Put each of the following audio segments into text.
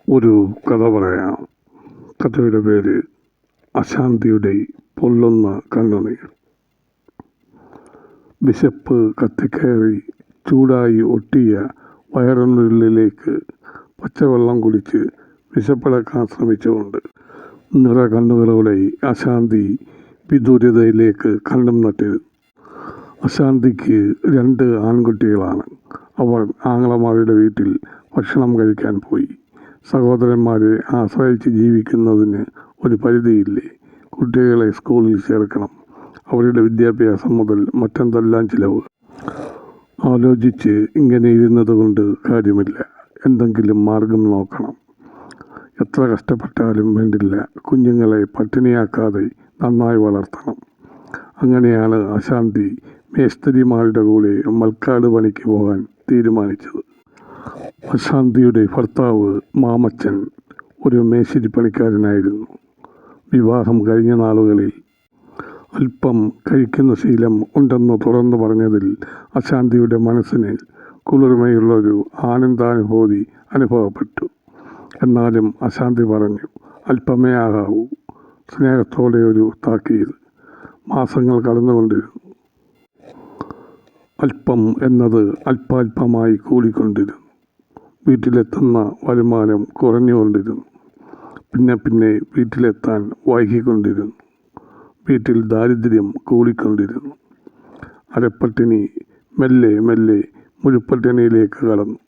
ഒരു കഥ പറയാം. കഥയുടെ പേര് അശാന്തിയുടെ പൊള്ളുന്ന കണ്ണുനീർ. വിശപ്പ് കത്തിക്കയറി ചൂടായി ഒട്ടിയ വയറിനുള്ളിലേക്ക് പച്ചവെള്ളം കുടിച്ച് വിശപ്പടക്കാൻ ശ്രമിച്ചുകൊണ്ട് നിറ കണ്ണുകളോടെ അശാന്തി വിദൂരതയിലേക്ക് കണ്ണും നട്ടിരുന്നു. അശാന്തിക്ക് 2 ആൺകുട്ടികളാണ്. അവർ ആങ്ങളമാരുടെ വീട്ടിൽ ഭക്ഷണം കഴിക്കാൻ പോയി. സഹോദരന്മാരെ ആശ്രയിച്ച് ജീവിക്കുന്നതിന് ഒരു പരിധിയില്ലേ? കുട്ടികളെ സ്കൂളിൽ ചേർക്കണം, അവരുടെ വിദ്യാഭ്യാസം മുതൽ മറ്റെന്തെല്ലാം ചിലവ്. ആലോചിച്ച് ഇങ്ങനെ ഇരുന്നത് കൊണ്ട് കാര്യമില്ല. എന്തെങ്കിലും മാർഗം നോക്കണം. എത്ര കഷ്ടപ്പെട്ടാലും വേണ്ടില്ല, കുഞ്ഞുങ്ങളെ പട്ടിണിയാക്കാതെ നന്നായി വളർത്തണം. അങ്ങനെയാണ് അശാന്തി മേസ്തിരിമാരുടെ കൂടെ മൽക്കാട് പണിക്ക് പോകാൻ തീരുമാനിച്ചത്. അശാന്തിയുടെ ഭർത്താവ് മാമച്ചൻ ഒരു മേശിരി പണിക്കാരനായിരുന്നു. വിവാഹം കഴിഞ്ഞ നാളുകളിൽ അല്പം കഴിക്കുന്ന ശീലം ഉണ്ടെന്ന് തുറന്നു പറഞ്ഞതിൽ അശാന്തിയുടെ മനസ്സിന് കുളിർമയുള്ളൊരു ആനന്ദാനുഭൂതി അനുഭവപ്പെട്ടു. എന്നാലും അശാന്തി പറഞ്ഞു, അല്പമേ ആകാവൂ. സ്നേഹത്തോടെ ഒരു താക്കീത്. മാസങ്ങൾ കടന്നുകൊണ്ടിരുന്നു. അല്പം എന്നത് അല്പാൽപമായി കൂടിക്കൊണ്ടിരുന്നു. വീട്ടിലെത്തുന്ന വരുമാനം കുറഞ്ഞുകൊണ്ടിരുന്നു. പിന്നെ വീട്ടിലെത്താൻ വൈകിക്കൊണ്ടിരുന്നു. വീട്ടിൽ ദാരിദ്ര്യം കൂടിക്കൊണ്ടിരുന്നു. അരപ്പട്ടിണി മെല്ലെ മുഴുപ്പട്ടിണിയിലേക്ക് കടന്നു.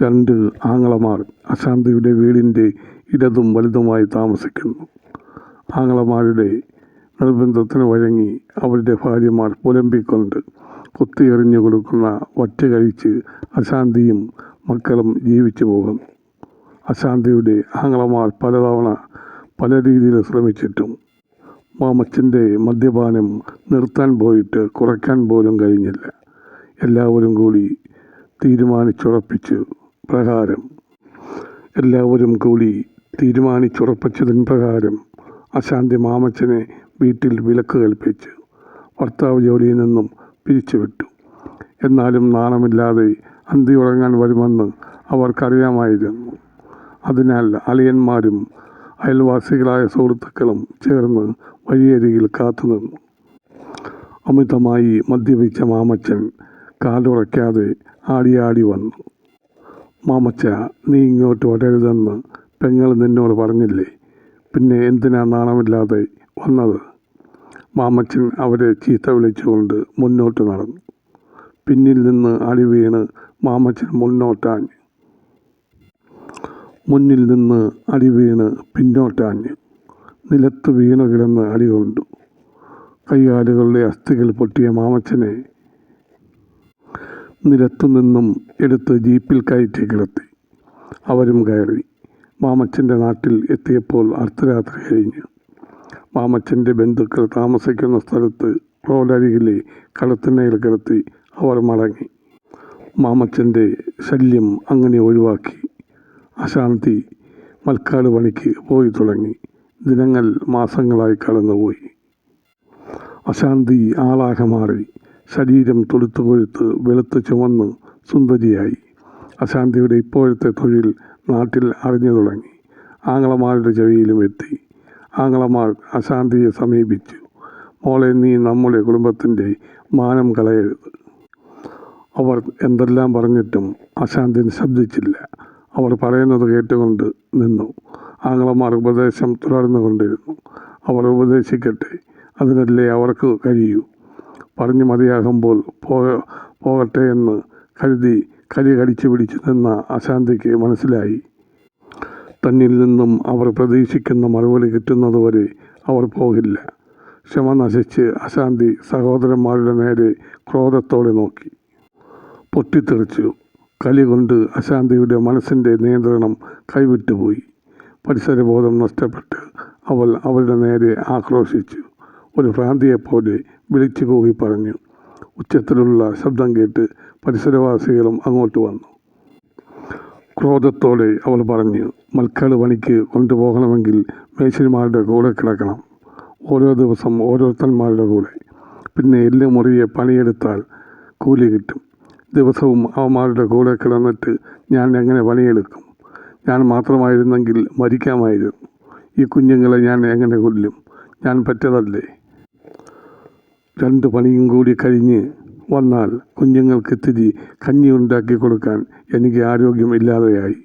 2 ആങ്ങളമാർ അശാന്തിയുടെ വീടിൻ്റെ ഇടതും വലുതുമായി താമസിക്കുന്നു. ആങ്ങളമാരുടെ നിർബന്ധത്തിന് വഴങ്ങി അവരുടെ ഭാര്യമാർ പുലമ്പിക്കൊണ്ട് കുത്തിയെറിഞ്ഞു കൊടുക്കുന്ന വറ്റ് കഴിച്ച് അശാന്തിയും മക്കളും ജീവിച്ചു പോകുന്നു. അശാന്തിയുടെ ആങ്ങളമാർ പലതവണ പല രീതിയിൽ ശ്രമിച്ചിട്ടും മാമച്ചൻ്റെ മദ്യപാനം നിർത്താൻ പോയിട്ട് കുറയ്ക്കാൻ പോലും കഴിഞ്ഞില്ല. എല്ലാവരും കൂടി തീരുമാനിച്ചുറപ്പിച്ചതിൻ പ്രകാരം അശാന്തി മാമച്ചനെ വീട്ടിൽ വിലക്ക് കൽപ്പിച്ചു. ഭർത്താവ് ജോലിയിൽ നിന്നും പിരിച്ചുവിട്ടു. എന്നാലും നാണമില്ലാതെ അന്തി ഉറങ്ങാൻ വരുമെന്ന് അവർക്കറിയാമായിരുന്നു. അതിനാൽ അളിയന്മാരും അയൽവാസികളായ സുഹൃത്തുക്കളും ചേർന്ന് വഴിയരികിൽ കാത്തുനിന്നു. അമിതമായി മദ്യപിച്ച മാമച്ചൻ കാലുറയ്ക്കാതെ ആടി വന്നു. മാമച്ച, നീ ഇങ്ങോട്ട് വരരുതെന്ന് പെങ്ങൾ നിന്നോട് പറഞ്ഞില്ലേ? പിന്നെ എന്തിനാ നാണമില്ലാതെ വന്നത്? മാമച്ചൻ അവരെ ചീത്ത വിളിച്ചുകൊണ്ട് മുന്നോട്ട് നടന്നു. പിന്നിൽ നിന്ന് അടി വീണ് മാമച്ചൻ മുന്നിൽ നിന്ന് അടി വീണ് പിന്നോട്ടാഞ്ഞ് നിലത്ത് വീണു കിടന്ന് അടി കൊണ്ടു. കൈകാലുകളുടെ അസ്ഥികൾ പൊട്ടിയ മാമച്ചനെ നിലത്തുനിന്നും എടുത്ത് ജീപ്പിൽ കയറ്റി കിടത്തി. അവരും കയറി. മാമച്ചൻ്റെ നാട്ടിൽ എത്തിയപ്പോൾ അർദ്ധരാത്രി കഴിഞ്ഞു. മാമച്ചൻ്റെ ബന്ധുക്കൾ താമസിക്കുന്ന സ്ഥലത്ത് റോഡരികിലെ കടത്തിണ്ണയിൽ കിടത്തി അവർ മടങ്ങി. മാമച്ചൻ്റെ ശല്യം അങ്ങനെ ഒഴിവാക്കി. അശാന്തി മൽക്കാട് പണിക്ക് പോയി തുടങ്ങി. ദിനങ്ങൾ മാസങ്ങളായി കടന്നുപോയി. അശാന്തി ആളാകെ മാറി. ശരീരം തൊടുത്തു കൊഴുത്ത് വെളുത്ത് ചുവന്ന് സുന്ദരിയായി. അശാന്തിയുടെ ഇപ്പോഴത്തെ തൊഴിൽ നാട്ടിൽ അറിഞ്ഞു തുടങ്ങി. ആങ്ങളമാരുടെ ചെവിയിലും എത്തി. ആങ്ങളമാർ അശാന്തിയെ സമീപിച്ചു. മോളെ, നീ നമ്മുടെ കുടുംബത്തിൻ്റെ മാനം കളയരുത്. അവർ എന്തെല്ലാം പറഞ്ഞിട്ടും അശാന്തി ശബ്ദിച്ചില്ല. അവർ പറയുന്നത് കേട്ടുകൊണ്ട് നിന്നു. ആങ്ങളമാർ ഉപദേശം തുടർന്നു കൊണ്ടിരുന്നു. അവർ ഉപദേശിക്കട്ടെ, അതിനല്ലേ അവർക്ക് കഴിയൂ. പറഞ്ഞു മതിയാകുമ്പോൾ പോകട്ടെ എന്ന് കരുതി കരി കടിച്ചു പിടിച്ചു നിന്ന അശാന്തിക്ക് മനസ്സിലായി, തന്നിൽ നിന്നും അവർ പ്രതീക്ഷിക്കുന്ന മറുപടി കിട്ടുന്നതുവരെ അവർ പോകില്ല. ക്ഷമ നശിച്ച് അശാന്തി സഹോദരന്മാരുടെ നേരെ ക്രോധത്തോടെ നോക്കി. പൊട്ടിത്തെറിച്ചു. കലി കൊണ്ട് അശാന്തിയുടെ മനസ്സിൻ്റെ നിയന്ത്രണം കൈവിട്ടുപോയി. പരിസരബോധം നഷ്ടപ്പെട്ട് അവൾ അവരുടെ നേരെ ആക്രോശിച്ചു. ഒരു ഭ്രാന്തിയെപ്പോലെ വിളിച്ചു കൂകി പറഞ്ഞു. ഉച്ചത്തിലുള്ള ശബ്ദം കേട്ട് പരിസരവാസികളും അങ്ങോട്ട് വന്നു. ക്രോധത്തോടെ അവൾ പറഞ്ഞു, മൽക്കാട് പണിക്ക് കൊണ്ടുപോകണമെങ്കിൽ മേശിരിമാരുടെ കൂടെ കിടക്കണം. ഓരോ ദിവസം ഓരോരുത്തന്മാരുടെ കൂടെ. പിന്നെ എല്ല് മുറിയെ പണിയെടുത്താൽ കൂലി കിട്ടും. ദിവസവും അവന്മാരുടെ കൂടെ കിടന്നിട്ട് ഞാൻ എങ്ങനെ പണിയെടുക്കും? ഞാൻ മാത്രമായിരുന്നെങ്കിൽ മരിക്കാമായിരുന്നു. ഈ കുഞ്ഞുങ്ങളെ ഞാൻ എങ്ങനെ കൊല്ലും? ഞാൻ പറ്റതല്ലേ? 2 പണിയും കൂടി കഴിഞ്ഞ് വന്നാൽ കുഞ്ഞുങ്ങൾക്ക് ഇത്തിരി കഞ്ഞി ഉണ്ടാക്കി കൊടുക്കാൻ എനിക്ക് ആരോഗ്യമില്ലാതെയായി.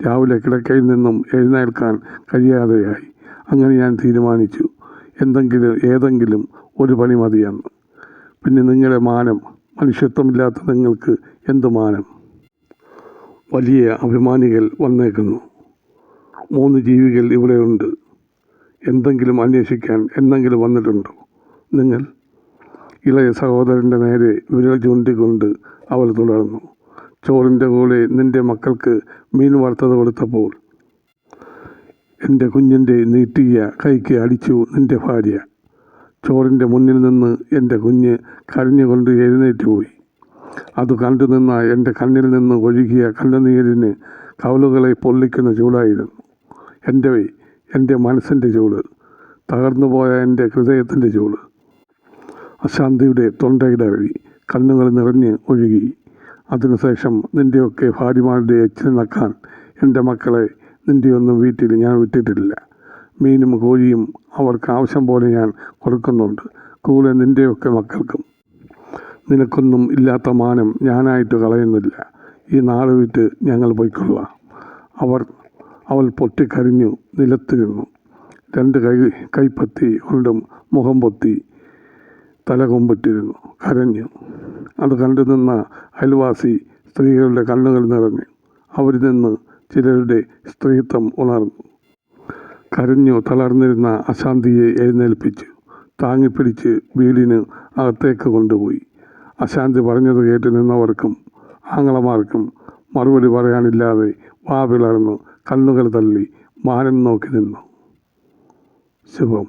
രാവിലെ കിടക്കയിൽ നിന്നും എഴുന്നേൽക്കാൻ കഴിയാതെയായി. അങ്ങനെ ഞാൻ തീരുമാനിച്ചു, ഏതെങ്കിലും ഒരു പണി മതിയെന്ന്. പിന്നെ നിങ്ങളുടെ മാനം, മനുഷ്യത്വമില്ലാത്ത നിങ്ങൾക്ക് എന്ത് മാനം? വലിയ അഭിമാനികൾ വന്നേക്കുന്നു. 3 ജീവികൾ ഇവിടെയുണ്ട്. എന്തെങ്കിലും അന്വേഷിക്കാൻ എന്തെങ്കിലും വന്നിട്ടുണ്ടോ നിങ്ങൾ? ഇളയ സഹോദരൻ്റെ നേരെ വിരൽ ചൂണ്ടിക്കൊണ്ട് അവൾ തുടർന്നു. ചോറിൻ്റെ കൂടെ നിൻ്റെ മക്കൾക്ക് മീൻ വറുത്തത് കൊടുത്തപ്പോൾ എൻ്റെ കുഞ്ഞിൻ്റെ നീട്ടിയ കൈക്ക് അടിച്ചു നിൻ്റെ ഭാര്യ. ചോറിൻ്റെ മുന്നിൽ നിന്ന് എൻ്റെ കുഞ്ഞ് കരഞ്ഞുകൊണ്ട് എഴുന്നേറ്റ് പോയി. അത് കണ്ടു നിന്ന എൻ്റെ കണ്ണിൽ നിന്ന് ഒഴുകിയ കണ്ണുനീരിന് കവളുകളെ പൊള്ളിക്കുന്ന ചൂടായിരുന്നു. എൻ്റെ മനസ്സിൻ്റെ ചൂട്, തകർന്നുപോയ എൻ്റെ ഹൃദയത്തിൻ്റെ ചൂട്. അശാന്തിയുടെ തൊണ്ടയിടറി കണ്ണുകൾ നിറഞ്ഞ് ഒഴുകി. അതിനുശേഷം നിൻ്റെയൊക്കെ ഭാര്യമാരുടെ എച്ചിൽ നക്കാൻ എൻ്റെ മക്കളെ നിൻ്റെയൊന്നും വീട്ടിൽ ഞാൻ വിട്ടിട്ടില്ല. മീനും കോഴിയും അവർക്ക് ആവശ്യം പോലെ ഞാൻ കൊടുക്കുന്നുണ്ട്, കൂടെ നിൻ്റെയൊക്കെ മക്കൾക്കും. നിനക്കൊന്നും ഇല്ലാത്ത മാനം ഞാനായിട്ട് കളയുന്നില്ല. ഈ നാട് വിട്ട് ഞങ്ങൾ പോയിക്കൊള്ളാം. അവൾ പൊട്ടിക്കരഞ്ഞു നിലത്തിരുന്നു. 2 കൈപ്പത്തി കൊണ്ടും മുഖം പൊത്തി തല കൊമ്പിട്ടിരുന്നു കരഞ്ഞു. അത് കണ്ടു നിന്ന അയൽവാസി സ്ത്രീകളുടെ കണ്ണുകൾ നിറഞ്ഞു. അവരിൽ നിന്ന് ചിലരുടെ സ്ത്രീത്വം ഉണർന്നു. കരഞ്ഞു തളർന്നിരുന്ന അശാന്തിയെ എഴുന്നേൽപ്പിച്ചു താങ്ങിപ്പിടിച്ച് വീടിന് അകത്തേക്ക് കൊണ്ടുപോയി. അശാന്തി പറഞ്ഞത് കേട്ട് നിന്നവർക്കും ആങ്ങളമാർക്കും മറുപടി പറയാനില്ലാതെ വാ പിളർന്നു കണ്ണുകൾ തള്ളി മാനം നോക്കി നിന്നു. ശുഭം.